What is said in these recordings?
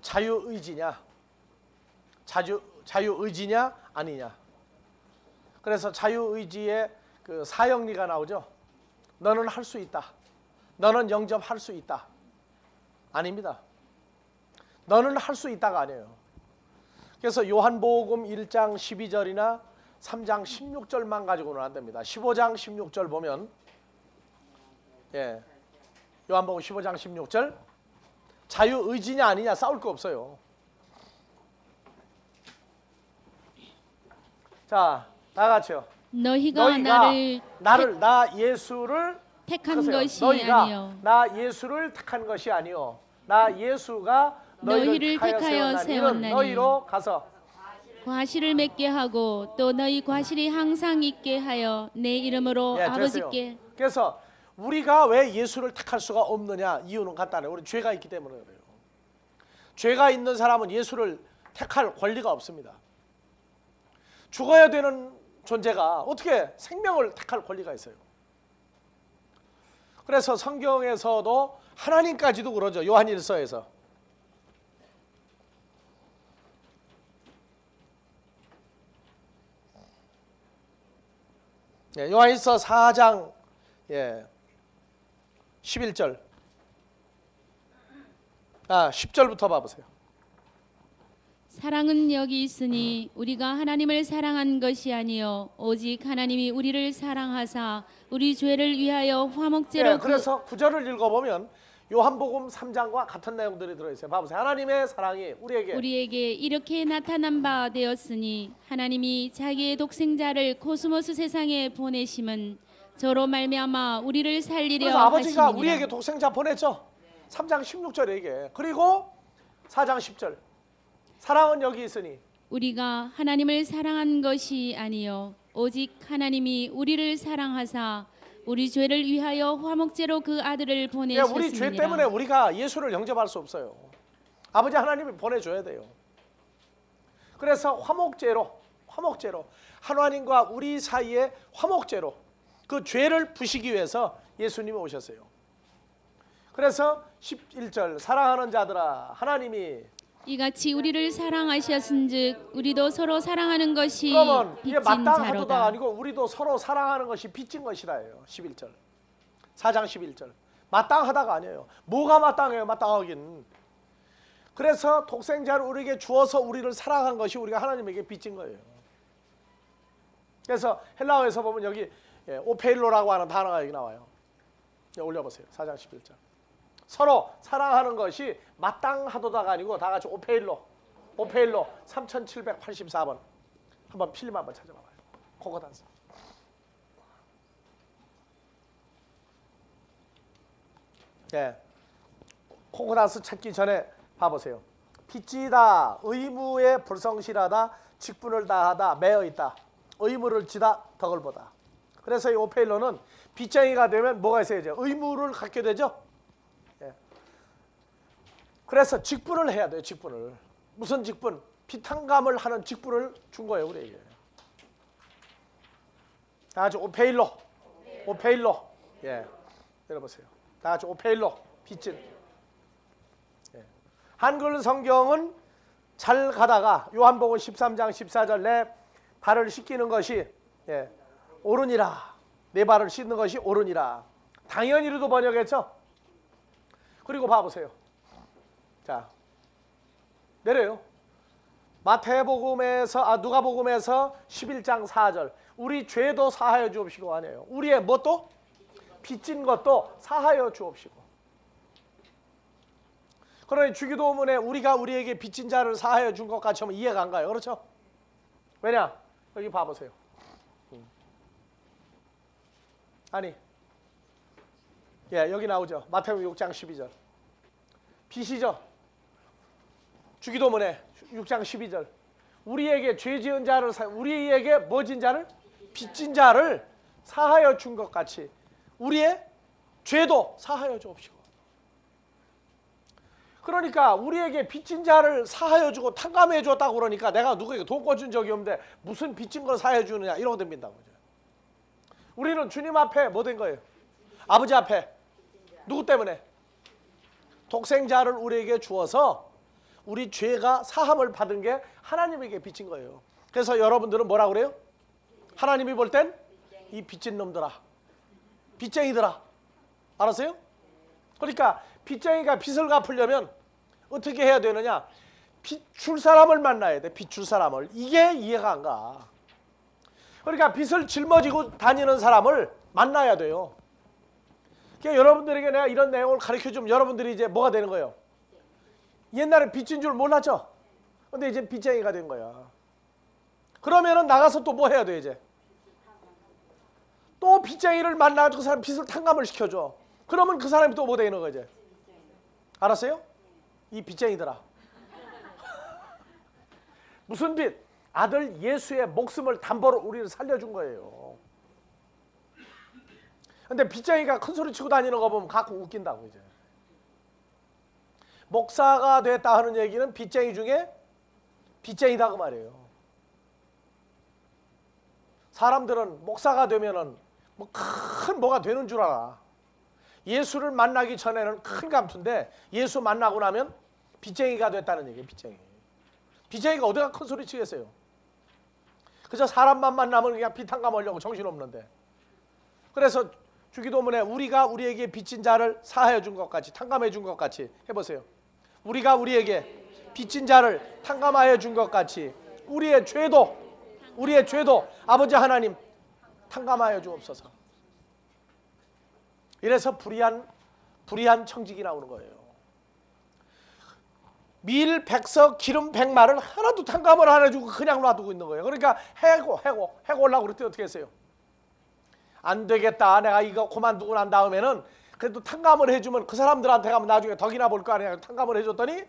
자유의지냐, 자유의지냐 아니냐. 그래서 자유의지의 그 사형리가 나오죠. 너는 할 수 있다. 너는 영접할 수 있다. 아닙니다. 너는 할 수 있다가 아니에요. 그래서 요한복음 1장 12절이나 3장 16절만 가지고는 안 됩니다. 15장 16절 보면, 요한복음 15장 16절, 자유의지냐 아니냐 싸울 거 없어요. 자, 다 같이요. 너희가 나 예수를 택한 것이 너희가 아니요 나 예수를 택한 것이 아니요 나 예수가 너희를 택하여 세웠나니 너희로 가서 과실을 맺게 하고 또 너희 과실이 항상 있게 하여 내 이름으로 아버지께. 그래서 우리가 왜 예수를 택할 수가 없느냐, 이유는 간단해요. 우리 죄가 있기 때문에 그래요. 죄가 있는 사람은 예수를 택할 권리가 없습니다. 죽어야 되는 존재가 어떻게 생명을 택할 권리가 있어요? 그래서 성경에서도 하나님까지도 그러죠. 요한일서에서 요한일서 4장 11절 10절부터 봐보세요. 사랑은 여기 있으니 우리가 하나님을 사랑한 것이 아니요 오직 하나님이 우리를 사랑하사 우리 죄를 위하여 화목제로. 그래서 9절을 읽어보면 요한복음 3장과 같은 내용들이 들어있어요. 봐보세요. 하나님의 사랑이 우리에게 이렇게 나타난 바 되었으니 하나님이 자기의 독생자를 코스모스 세상에 보내심은 저로 말미암아 우리를 살리려 그래서 아버지가 하심이니라. 우리에게 독생자 보냈죠. 3장 16절에 이게. 그리고 4장 10절 사랑은 여기 있으니 우리가 하나님을 사랑한 것이 아니요 오직 하나님이 우리를 사랑하사 우리 죄를 위하여 화목제로 그 아들을 보내셨습니다. 우리 죄 때문에 우리가 예수를 영접할 수 없어요. 아버지 하나님이 보내줘야 돼요. 그래서 화목제로 하나님과 우리 사이에 화목제로 그 죄를 부시기 위해서 예수님이 오셨어요. 그래서 11절 사랑하는 자들아 하나님이 이같이 우리를 사랑하셨은즉 우리도 서로 사랑하는 것이 그러면 이게 빚진 마땅하도가 자로다. 아니고 우리도 서로 사랑하는 것이 빚진 것이라예요. 11절 4장 11절 마땅하다가 아니에요. 뭐가 마땅해요? 마땅하긴. 그래서 독생자를 우리에게 주어서 우리를 사랑한 것이 우리가 하나님에게 빚진 거예요. 그래서 헬라어에서 보면 여기 오페일로라고 하는 단어가 여기 나와요. 올려보세요. 4장 11절 서로 사랑하는 것이 마땅하도다가 아니고 다 같이 오페일로 3784번 한번 필름 한번 찾아봐봐요. 코코단스. 코코단스 찾기 전에 봐보세요. 빚지다, 의무에 불성실하다, 직분을 다하다, 매어있다, 의무를 지다, 덕을 보다. 그래서 이 오페일로는 빚쟁이가 되면 뭐가 있어야죠? 의무를 갖게 되죠. 그래서 직분을 해야 돼요. 직분을. 무슨 직분? 피탕감을 하는 직분을 준 거예요. 우리에게. 다 같이 오페일로. 들어보세요. 다 같이 오페일로. 빚진. 한글 성경은 잘 가다가 요한복음 13장 14절 내 발을 씻기는 것이 옳으니라. 내 발을 씻는 것이 옳으니라. 당연히로도 번역했죠. 그리고 봐보세요. 자, 내려요. 누가복음에서 11장 4절 우리 죄도 사하여 주옵시고 아니에요. 우리의 뭣도? 빚진 것도 사하여 주옵시고. 그러니 주기도문에 우리가 우리에게 빚진 자를 사하여 준 것 같이 하면 이해가 안 가요. 그렇죠? 왜냐? 여기 봐보세요. 아니, 여기 나오죠. 마태복음 6장 12절 빚이죠. 주기도문에 6장 12절 우리에게 죄 지은 자를 우리에게 뭐 진 자를? 빚진 자를 사하여 준 것 같이 우리의 죄도 사하여 주옵시고. 그러니까 우리에게 빚진 자를 사하여 주고 탕감해 줬다고 그러니까 내가 누구에게 돈 꿔준 적이 없는데 무슨 빚진 걸 사하여 주느냐 이러고 듭니다. 우리는 주님 앞에 뭐 된 거예요? 아버지 앞에. 누구 때문에? 독생자를 우리에게 주어서 우리 죄가 사함을 받은 게 하나님에게 빚진 거예요. 그래서 여러분들은 뭐라 그래요? 하나님이 볼 땐 이 빚진 놈들아, 빚쟁이들아. 알았어요? 그러니까 빚쟁이가 빚을 갚으려면 어떻게 해야 되느냐? 빚 줄 사람을 만나야 돼. 빚 줄 사람을. 이게 이해가 안 가. 그러니까 빚을 짊어지고 다니는 사람을 만나야 돼요. 그러니까 여러분들에게 내가 이런 내용을 가르쳐주면 여러분들이 이제 뭐가 되는 거예요? 옛날에 빚진 줄 몰랐죠? 근데 이제 빚쟁이가 된 거야. 그러면은 나가서 또 뭐 해야 돼 이제? 또 빚쟁이를 만나가지고 그 사람 빚을 탕감을 시켜줘. 그러면 그 사람이 또 뭐 되는 거지? 알았어요? 이 빚쟁이들아. 무슨 빚? 아들 예수의 목숨을 담보로 우리를 살려준 거예요. 근데 빚쟁이가 큰 소리 치고 다니는 거 보면 가끔 웃긴다고 이제. 목사가 됐다 하는 얘기는 빚쟁이 중에 빚쟁이다 그 말이에요. 사람들은 목사가 되면은 뭐 큰 뭐가 되는 줄 알아. 예수를 만나기 전에는 큰 감투인데 예수 만나고 나면 빚쟁이가 됐다는 얘기예요. 빚쟁이. 빚쟁이가 어디가 큰 소리 치겠어요? 그저 사람만 만나면 그냥 빚 탕감하려고 정신없는데. 그래서 주기도문에 우리가 우리에게 빚진 자를 사하여 준 것 같이 탕감해 준 것 같이 해보세요. 우리가 우리에게 빚진 자를 탕감하여 준 것 같이 우리의 죄도 아버지 하나님 탕감하여 주옵소서. 이래서 불의한 청직이 나오는 거예요. 밀 100석 기름 100마를 하나도 탕감을 안 해주고 그냥 놔두고 있는 거예요. 그러니까 해고 올라고 그럴 때 어떻게 했어요? 안 되겠다. 내가 이거 그만두고 난 다음에는 그래도 탕감을 해주면 그 사람들한테 가면 나중에 덕이나 볼 거 아니야. 탕감을 해줬더니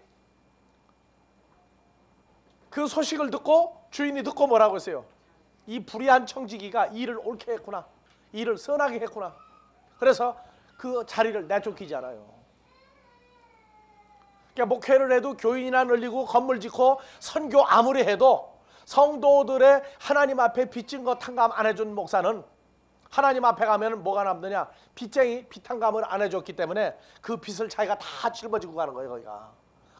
그 소식을 듣고 주인이 듣고 뭐라고 했어요? 이 불의한 청지기가 일을 옳게 했구나. 일을 선하게 했구나. 그래서 그 자리를 내쫓기잖아요. 그러니까 목회를 해도 교인이나 늘리고 건물 짓고 선교 아무리 해도 성도들의 하나님 앞에 빚진 거 탕감 안 해준 목사는 하나님 앞에 가면 뭐가 남느냐? 빚쟁이 빚 탕감을 안 해줬기 때문에 그 빚을 자기가 다 짊어지고 가는 거예요. 거기가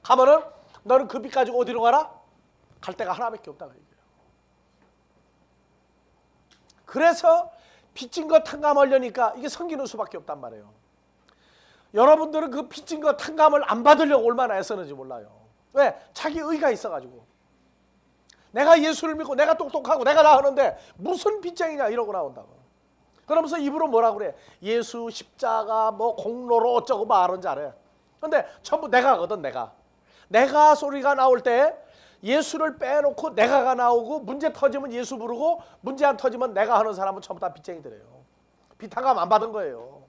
가면은 너는 그 빚 가지고 어디로 가라? 갈 데가 하나밖에 없다. 그래서 빚진 거 탕감하려니까 이게 섬기는 수밖에 없단 말이에요. 여러분들은 그 빚진 거 탕감을 안 받으려고 얼마나 애쓰는지 몰라요. 왜? 자기 의가 있어가지고. 내가 예수를 믿고 내가 똑똑하고 내가 다 하는데 무슨 빚쟁이냐 이러고 나온다고. 그러면서 입으로 뭐라 그래? 예수 십자가 뭐 공로로 어쩌고 말은 잘해. 근데 전부 내가 하거든. 내가 소리가 나올 때 예수를 빼놓고 내가가 나오고 문제 터지면 예수 부르고 문제 안 터지면 내가 하는 사람은 전부 다 빚쟁이들이에요. 빚 탕감 안 받은 거예요.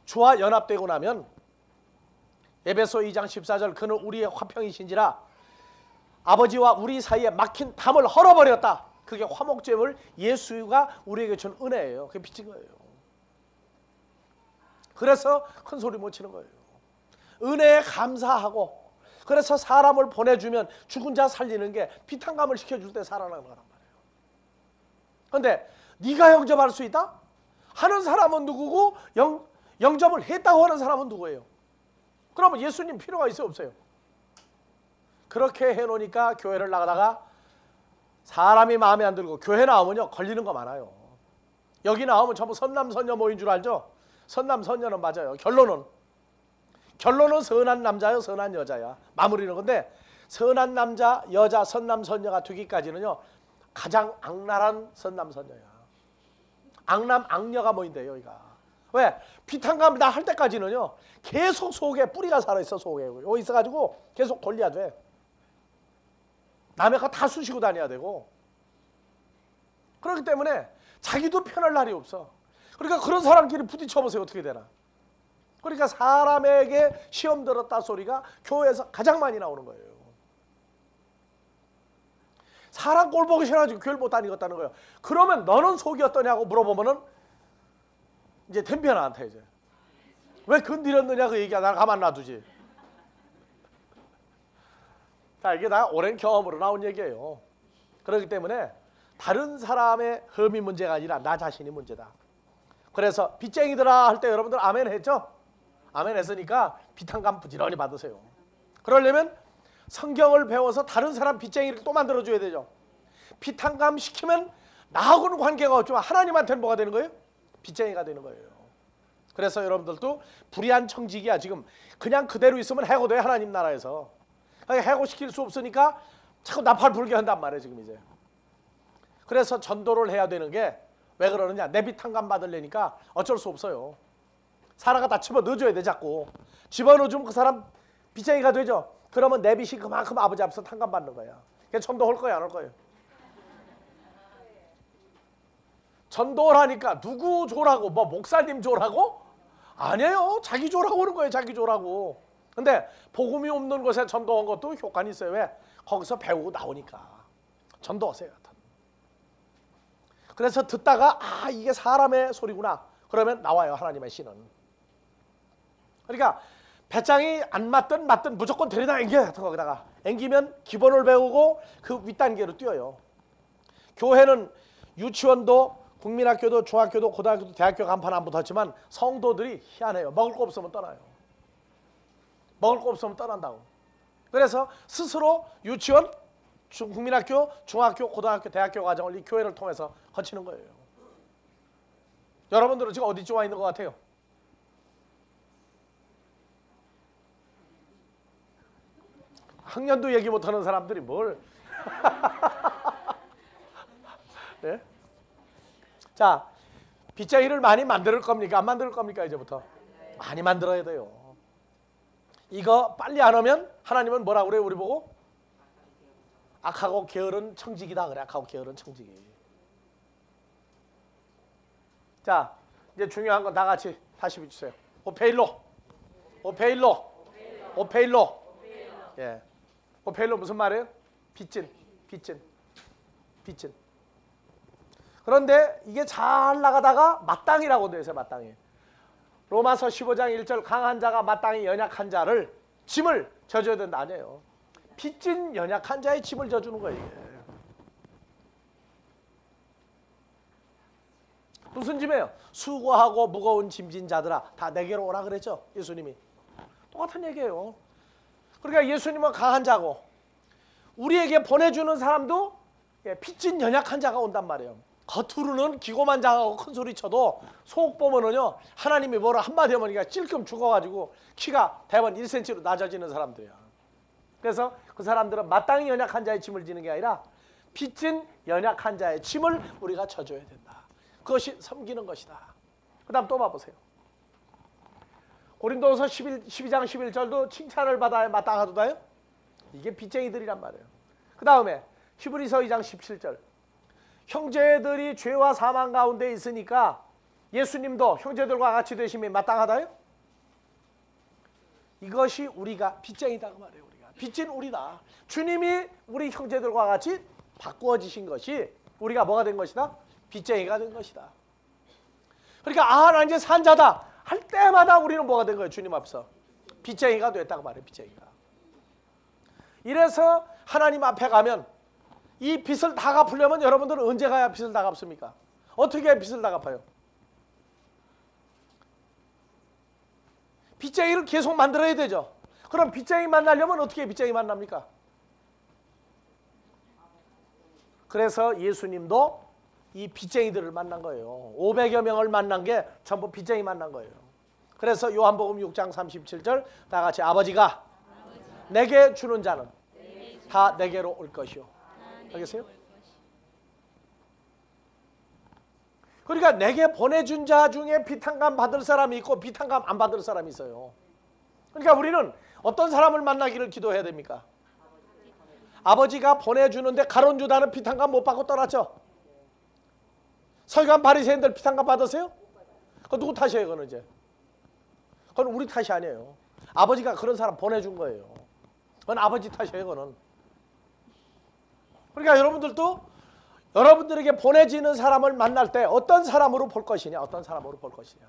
주와 연합되고 나면 에베소 2장 14절 그는 우리의 화평이신지라 아버지와 우리 사이에 막힌 담을 헐어버렸다. 그게 화목제물 예수가 우리에게 준 은혜예요. 그게 빚진 거예요. 그래서 큰 소리 못 치는 거예요. 은혜에 감사하고 그래서 사람을 보내주면 죽은 자 살리는 게 피탕감을 시켜줄 때 살아나는 거란 말이에요. 그런데 네가 영접할 수 있다? 하는 사람은 누구고 영접을 했다고 하는 사람은 누구예요? 그러면 예수님 필요가 있어요? 없어요? 그렇게 해놓으니까 교회를 나가다가 사람이 마음에 안 들고 교회 나오면요 걸리는 거 많아요. 여기 나오면 전부 선남선녀 모인 줄 알죠? 선남선녀는 맞아요. 결론은 선한 남자요 선한 여자야. 마무리는 건데 선한 남자 여자 선남선녀가 되기까지는요 가장 악랄한 선남선녀야. 악녀가 모인대요 여기가. 왜? 피탕감 다 할 때까지는요 계속 속에 뿌리가 살아있어. 속에 여기 있어가지고 계속 돌려야 돼. 남의 거 다 쑤시고 다녀야 되고. 그렇기 때문에 자기도 편할 날이 없어. 그러니까 그런 사람끼리 부딪혀보세요. 어떻게 되나. 그러니까 사람에게 시험 들었다 소리가 교회에서 가장 많이 나오는 거예요. 사람 꼴 보기 싫어가지고 교회를 못 다니겠다는 거예요. 그러면 너는 속이 어떠냐고 물어보면은 이제 덤벼 나한테 이제. 왜 건드렸느냐 그 얘기야. 날 가만 놔두지. 자, 이게 다 오랜 경험으로 나온 얘기예요. 그렇기 때문에 다른 사람의 흠이 문제가 아니라 나 자신이 문제다. 그래서 빚쟁이들아 할 때 여러분들 아멘 했죠? 아멘 했으니까 비탄감 부지런히 받으세요. 그러려면 성경을 배워서 다른 사람 빚쟁이를 또 만들어줘야 되죠. 비탄감 시키면 나하고는 관계가 없지만 하나님한테는 뭐가 되는 거예요? 빚쟁이가 되는 거예요. 그래서 여러분들도 불의한 청지기야. 지금 그냥 그대로 있으면 해고돼. 하나님 나라에서 해고시킬 수 없으니까 자꾸 나팔 불게 한단 말이에요. 지금 이제. 그래서 전도를 해야 되는 게 왜 그러느냐, 내 빚탄감 받으려니까 어쩔 수 없어요. 사라가 다 집어넣어줘야 돼. 자꾸 집어넣어주면 그 사람 빚쟁이가 되죠. 그러면 내 빚이 그만큼 아버지 앞에서 탕감 받는 거야. 그냥 전도할 거야, 안 할 거예요? 전도를 하니까 누구 조라고, 뭐 목사님 조라고? 아니에요. 자기 조라고 하는 거예요. 자기 조라고. 근데 복음이 없는 곳에 전도한 것도 효과는 있어요. 왜? 거기서 배우고 나오니까. 전도하세요. 그래서 듣다가 아, 이게 사람의 소리구나. 그러면 나와요. 하나님의 신은. 그러니까 배짱이 안 맞든 무조건 데려다 앵겨. 거기다가 앵기면 기본을 배우고 그 윗단계로 뛰어요. 교회는 유치원도 국민학교도 중학교도 고등학교도 대학교 간판 안 붙었지만 성도들이 희한해요. 먹을 거 없으면 떠나요. 먹을 거 없으면 떠난다고. 그래서 스스로 유치원, 국민학교, 중학교, 고등학교, 대학교 과정을 이 교회를 통해서 거치는 거예요. 여러분들은 지금 어디쯤 와 있는 것 같아요? 학년도 얘기 못하는 사람들이 뭘? 네? 자, 빚쟁이를 많이 만들 겁니까? 안 만들 겁니까? 이제부터 많이 만들어야 돼요. 이거 빨리 안 하면 하나님은 뭐라 그래요? 우리 보고 악하고 게으른 청지기다 그래. 악하고 게으른 청지기. 자, 이제 중요한 건 다 같이 다시 비추세요. 오페일로, 오페일로, 오페일로. 예, 오페일로 무슨 말이에요? 빚진, 빚진, 빚진. 그런데 이게 잘 나가다가 마땅이라고 되어 있어요. 마땅이. 로마서 15장 1절 강한 자가 마땅히 연약한 자를 짐을 져줘야 된다 아니에요. 빚진 연약한 자의 짐을 져주는 거예요. 이게. 무슨 짐이에요? 수고하고 무거운 짐진 자들아 다 내게로 오라 그랬죠. 예수님이. 똑같은 얘기예요. 그러니까 예수님은 강한 자고 우리에게 보내주는 사람도 빚진 연약한 자가 온단 말이에요. 겉으로는 기고만 장하고 큰 소리 쳐도 속 보면은요 하나님이 뭐라 한마디 하면 그러니까 찔끔 죽어가지고 키가 대번 1cm로 낮아지는 사람들이야. 그래서 그 사람들은 마땅히 연약한 자의 짐을 지는 게 아니라 빚진 연약한 자의 짐을 우리가 져줘야 된다. 그것이 섬기는 것이다. 그 다음 또 봐보세요. 고린도서 12장 11절도 칭찬을 받아야 마땅하도다요. 이게 빚쟁이들이란 말이에요. 그 다음에 히브리서 2장 17절 형제들이 죄와 사망 가운데 있으니까 예수님도 형제들과 같이 되심이 마땅하다요. 이것이 우리가 빚쟁이다 그 말이에요. 우리가 빚진 우리다. 주님이 우리 형제들과 같이 바꾸어지신 것이 우리가 뭐가 된 것이다? 빚쟁이가 된 것이다. 그러니까 아, 나 이제 산자다 할 때마다 우리는 뭐가 된 거예요? 주님 앞에서 빚쟁이가 됐다고 말해요. 빚쟁이가. 이래서 하나님 앞에 가면 이 빚을 다 갚으려면 여러분들은 언제 가야 빚을 다 갚습니까? 어떻게 빚을 다 갚아요? 빚쟁이를 계속 만들어야 되죠. 그럼 빚쟁이 만나려면 어떻게 빚쟁이 만납니까? 그래서 예수님도 이 빚쟁이들을 만난 거예요. 500여 명을 만난 게 전부 빚쟁이 만난 거예요. 그래서 요한복음 6장 37절 다 같이 아버지가 내게 주는 자는 다 내게로 올 것이요. 알겠어요? 그러니까 내게 보내준 자 중에 비탄감 받을 사람이 있고 비탄감 안 받을 사람이 있어요. 그러니까 우리는 어떤 사람을 만나기를 기도해야 됩니까? 아버지가 보내주는데 가론 유다는 비탄감 못 받고 떠났죠. 서기관 바리새인들 비탄감 받으세요? 그거 누구 탓이에요? 그건 이제 그건 우리 탓이 아니에요. 아버지가 그런 사람 보내준 거예요. 그건 아버지 탓이에요. 그거는. 그러니까 여러분들도 여러분들에게 보내지는 사람을 만날 때 어떤 사람으로 볼 것이냐, 어떤 사람으로 볼 것이냐.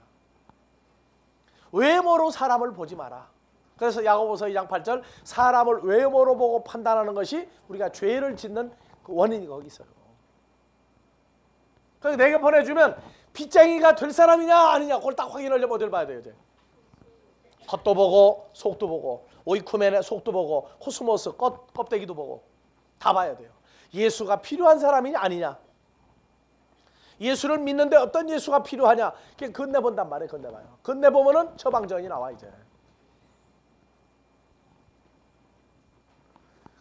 외모로 사람을 보지 마라. 그래서 야고보서 2장 8절 사람을 외모로 보고 판단하는 것이 우리가 죄를 짓는 그 원인이 거기 있어요. 그래서 내게 보내주면 빚쟁이가 될 사람이냐 아니냐 그걸 딱 확인하려면 어딜 봐야 돼요. 이제. 겉도 보고 속도 보고 오이쿠멘의 속도 보고 코스모스 껍데기도 보고 다 봐야 돼요. 예수가 필요한 사람이냐 아니냐. 예수를 믿는데 어떤 예수가 필요하냐. 그게 건네본단 말이에요. 건네봐요. 건네보면은 처방전이 나와 이제.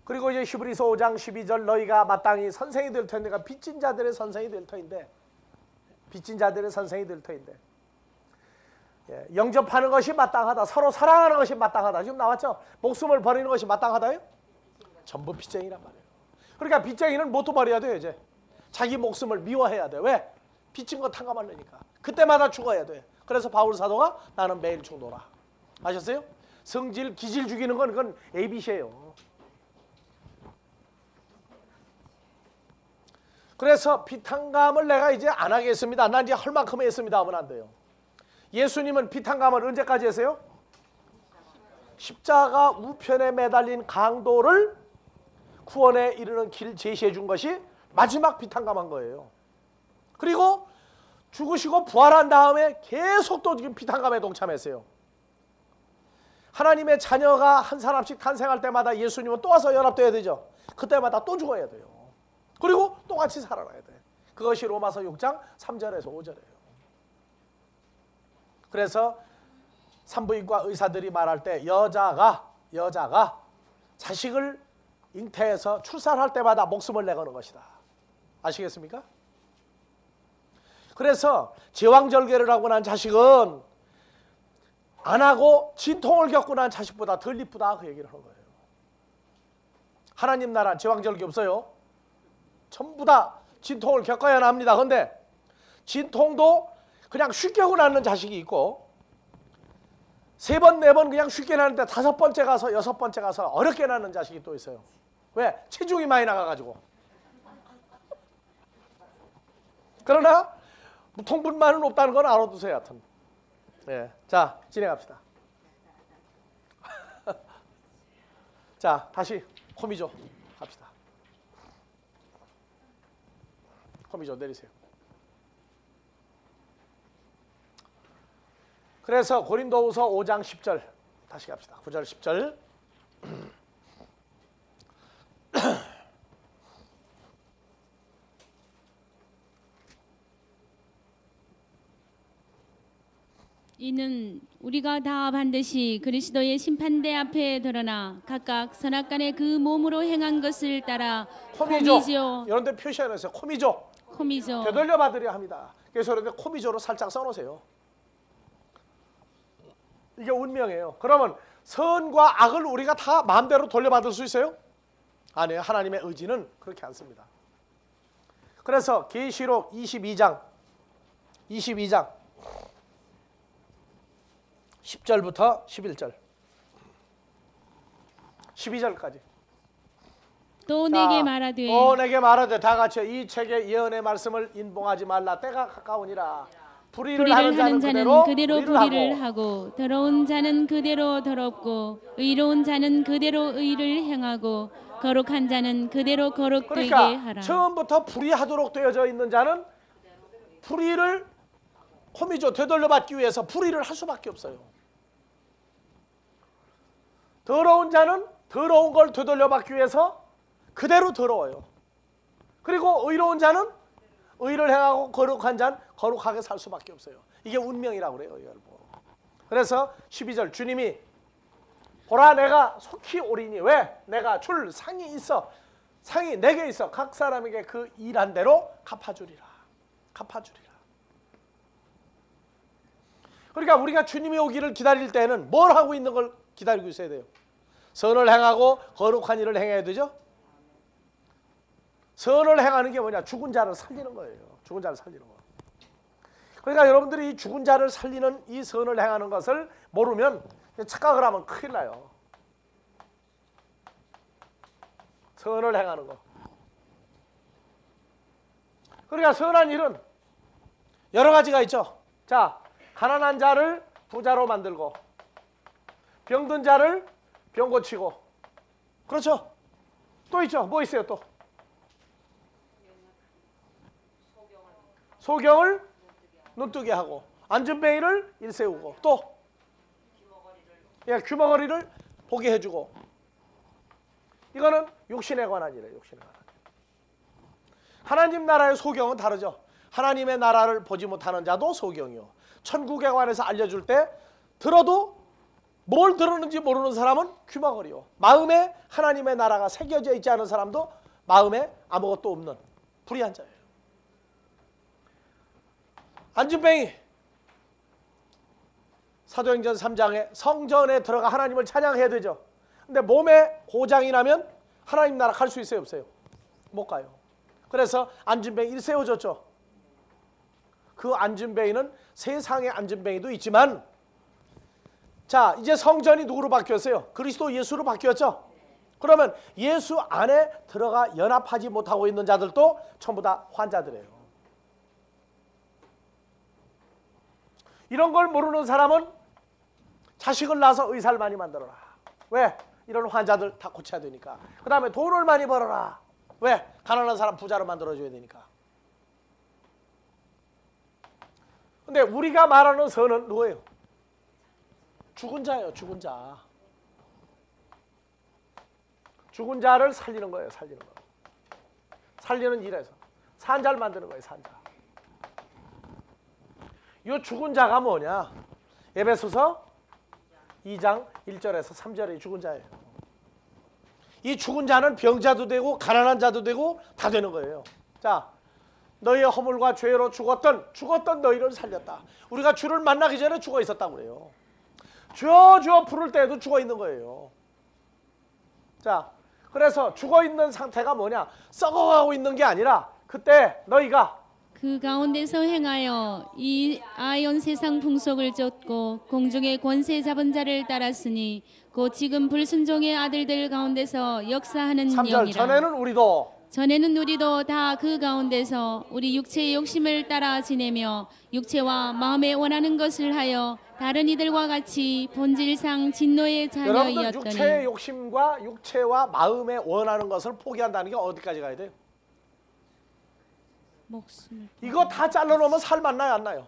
그리고 이제 히브리서 5장 12절 너희가 마땅히 선생이 될 터인데, 그러니까 빚진 자들의 선생이 될 터인데, 빚진 자들의 선생이 될 터인데, 예, 영접하는 것이 마땅하다. 서로 사랑하는 것이 마땅하다. 지금 나왔죠? 목숨을 버리는 것이 마땅하다요? 전부 빚쟁이란 말이에요. 그러니까 빚쟁이는 뭣도 버려야 돼요. 이제 자기 목숨을 미워해야 돼. 왜? 빚진 거 탕감하려니까. 그때마다 죽어야 돼. 그래서 바울 사도가 나는 매일 죽노라. 아셨어요? 성질, 기질 죽이는 건 그건 ABC예요. 그래서 피탕감을 내가 이제 안 하겠습니다. 난 이제 할 만큼 했습니다 하면 안 돼요. 예수님은 피탕감을 언제까지 했어요? 십자가 우편에 매달린 강도를 구원에 이르는 길 제시해 준 것이 마지막 피탕감한 거예요. 그리고 죽으시고 부활한 다음에 계속 또 지금 피탕감에 동참했어요. 하나님의 자녀가 한 사람씩 탄생할 때마다 예수님은 또 와서 연합돼야 되죠. 그때마다 또 죽어야 돼요. 그리고 똑같이 살아나야 돼. 그것이 로마서 6장 3절에서 5절이에요. 그래서 산부인과 의사들이 말할 때 여자가 자식을 잉태해서 출산할 때마다 목숨을 내거는 것이다. 아시겠습니까? 그래서 제왕절개를 하고 난 자식은 안 하고 진통을 겪고 난 자식보다 덜 이쁘다 그 얘기를 하는 거예요. 하나님 나라 제왕절개 없어요. 전부 다 진통을 겪어야 합니다. 그런데 진통도 그냥 쉽게 하고 낳는 자식이 있고 3번, 4번 그냥 쉽게 낳는데 5번째 가서 6번째 가서 어렵게 낳는 자식이 또 있어요. 왜? 체중이 많이 나가가지고. 그러나 통분만은 없다는 건 알아두세요. 하여튼. 예. 자, 진행합시다. 자, 다시 코미조 합시다. 코미조 내리세요. 그래서 고린도후서 5장 10절 다시 갑시다. 9절 10절. 이는 우리가 다 반드시 그리스도의 심판대 앞에 드러나 각각 선악간에 그 몸으로 행한 것을 따라 코미조. 이런 데 표시해놓으세요. 코미조. 되돌려 받으려 합니다. 그래서 그런데 코미조로 살짝 써놓으세요. 이게 운명이에요. 그러면 선과 악을 우리가 다 마음대로 돌려받을 수 있어요? 아니에요. 하나님의 의지는 그렇게 않습니다. 그래서 계시록 22장 10절부터 11절 12절까지 또 내게 말하되 다 같이 이 책의 예언의 말씀을 인봉하지 말라. 때가 가까우니라. 불의를 하는 자는 그대로 불의를 하고 더러운 자는 그대로 더럽고 의로운 자는 그대로 의를 행하고 거룩한 자는 그대로 거룩되게 하라. 처음부터 불의하도록 되어져 있는 자는 불의를 코미조 되돌려받기 위해서 불의를 할 수밖에 없어요. 더러운 자는 더러운 걸 되돌려받기 위해서 그대로 더러워요. 그리고 의로운 자는 의를 행하고 거룩한 자는 거룩하게 살 수밖에 없어요. 이게 운명이라고 그래요. 그래서 12절 주님이 보라 내가 속히 오리니 왜? 내가 줄 상이 있어. 상이 내게 있어. 각 사람에게 그 일한 대로 갚아주리라. 그러니까 우리가 주님이 오기를 기다릴 때는 뭘 하고 있는 걸 기다리고 있어야 돼요. 선을 행하고 거룩한 일을 행해야 되죠. 선을 행하는 게 뭐냐? 죽은 자를 살리는 거예요. 죽은 자를 살리는 거. 그러니까 여러분들이 이 죽은 자를 살리는 이 선을 행하는 것을 모르면 착각을 하면 큰일 나요. 선을 행하는 거. 그러니까 선한 일은 여러 가지가 있죠. 자, 가난한 자를 부자로 만들고 병든 자를 병 고치고 그렇죠. 또 있죠. 뭐 있어요 또? 소경을 눈뜨게 하고 안전뱅이를 일세우고 또 예, 귀머거리를 보게 해주고. 이거는 육신에 관한 일이에요. 육신에 관한 일. 하나님 나라의 소경은 다르죠. 하나님의 나라를 보지 못하는 자도 소경이요. 천국에 관해서 알려줄 때 들어도 뭘 들었는지 모르는 사람은 귀머거리요. 마음에 하나님의 나라가 새겨져 있지 않은 사람도 마음에 아무것도 없는 불의한 자예요. 안진뱅이 사도행전 3장에 성전에 들어가 하나님을 찬양해야 되죠. 근데 몸에 고장이 나면 하나님 나라 갈 수 있어요, 없어요? 못 가요. 그래서 안진뱅이 세워졌죠. 그 안진뱅이는 세상의 안진뱅이도 있지만, 자, 이제 성전이 누구로 바뀌었어요? 그리스도 예수로 바뀌었죠. 그러면 예수 안에 들어가 연합하지 못하고 있는 자들도 전부 다 환자들이에요. 이런 걸 모르는 사람은 자식을 낳아서 의사를 많이 만들어라. 왜? 이런 환자들 다 고쳐야 되니까. 그 다음에 돈을 많이 벌어라. 왜? 가난한 사람 부자로 만들어줘야 되니까. 근데 우리가 말하는 선은 누구예요? 죽은 자예요. 죽은 자. 죽은 자를 살리는 거예요. 살리는 거. 살리는 일에서. 산 자를 만드는 거예요. 산 자. 이 죽은 자가 뭐냐? 에베소서 2장 1절에서 3절에 죽은 자예요. 이 죽은 자는 병자도 되고 가난한 자도 되고 다 되는 거예요. 자, 너희의 허물과 죄로 죽었던 너희를 살렸다. 우리가 주를 만나기 전에 죽어 있었다고 그래요. 주여 부를 때에도 죽어 있는 거예요. 자, 그래서 죽어 있는 상태가 뭐냐? 썩어가고 있는 게 아니라 그때 너희가 그 가운데서 행하여 이 아연 세상 풍속을 쫓고 공중의 권세 잡은 자를 따랐으니 곧 지금 불순종의 아들들 가운데서 역사하는 3절 영이라. 전에는 우리도 다 그 가운데서 우리 육체의 욕심을 따라 지내며 육체와 마음에 원하는 것을 하여 다른 이들과 같이 본질상 진노의 여러분들 자녀이었더니. 육체의 욕심과 육체와 마음에 원하는 것을 포기한다는 게 어디까지 가야 돼요? 목숨을 이거 다 잘라놓으면 살 만나요, 안 나요?